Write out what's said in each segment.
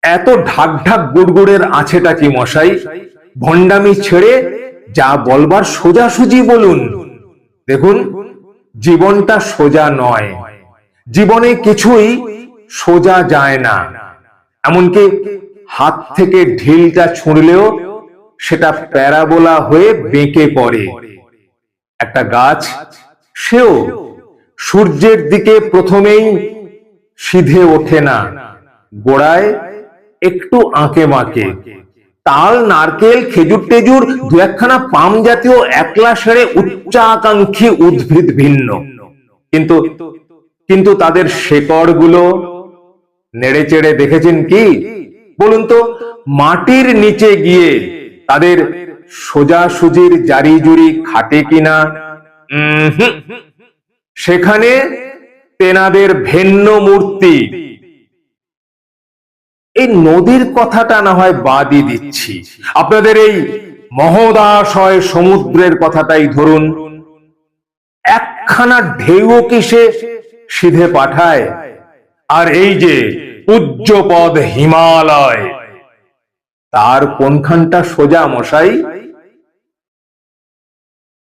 এত ঢাক ঢাক গুড়গুড়ের আছেটা কি মশাই? ভণ্ডামি ছেড়ে যা বলবার সোজাসুজি বলুন। দেখুন, জীবনটা সোজা নয়, জীবনে কিছুই সোজা যায় না। এমনকি হাত থেকে ঢিলটা ছুঁড়লেও সেটা প্যারাবোলা হয়ে বেঁকে পড়ে। একটা গাছ, সেও সূর্যের দিকে প্রথমেই সিধে ওঠে না, গোড়ায় একটু আঁকে বাঁকে। তাল, নারকেল, খেজুর টেজুর দু একখানা পাম জাতীয় একলা সেরে উচ্চাকাঙ্ক্ষী উদ্ভিদ ভিন্ন, কিন্তু কিন্তু তাদের শেকড় গুলো নেড়ে চেড়ে দেখেছেন কি বলুন তো? মাটির নিচে গিয়ে তাদের সোজাসুজির জারি জুরি খাটে কিনা? সেখানে তেনাদের ভিন্ন মূর্তি। এই নদীর কথাটা না হয় বাদই দিচ্ছি, আপনাদের এই মহোদাশয় সমুদ্রের কথাটাই ধরুন। একখানা ঢেউ কি সে সিধে পাঠায়? আর এই যে পূজ্যপদ হিমালয়, তার কোনখানটা সোজা মশাই?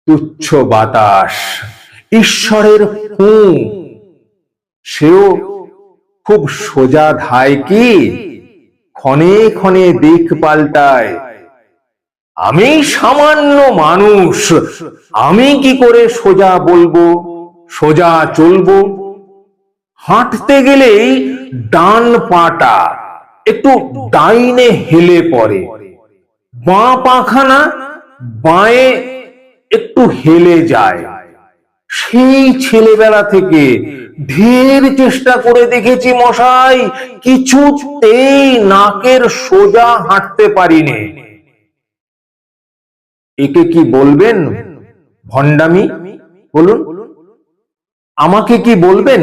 তুচ্ছ বাতাস, ঈশ্বরের ফু, সেও খুব সোজা ধায় কি? ক্ষণে ক্ষণে দিক পাল্টায়। আমি সামান্য মানুষ, আমি কি করে সোজা বলবো, সোজা চলবো? হাঁটতে গেলেই ডান পাটা একটু ডাইনে হেলে পড়ে, বাঁ পাখানা বাঁয়ে একটু হেলে যায়। সেই ছেলেবেলা থেকে ঢের চেষ্টা করে দেখেছি মশাই, কিছুতেই নাকের সোজা হাঁটতে পারিনি। একে কি বলবেন? ভণ্ডামি বলুন? আমাকে কি বলবেন?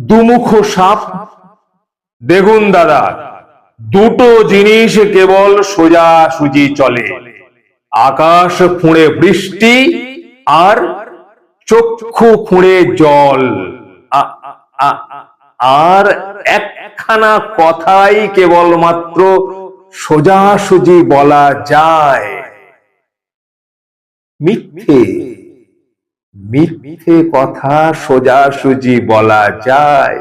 দুমুখ সাপ? দেখুন দাদা, দুটো জিনিস কেবল সোজাসুজি চলে, আকাশ খুঁড়ে বৃষ্টি আর চক্ষু খুঁড়ে জল। আর একখানা কথাই কেবলমাত্র সোজাসুজি বলা যায়, মিথ্যে। মিথ্যে কথা সোজাসুজি বলা যায়।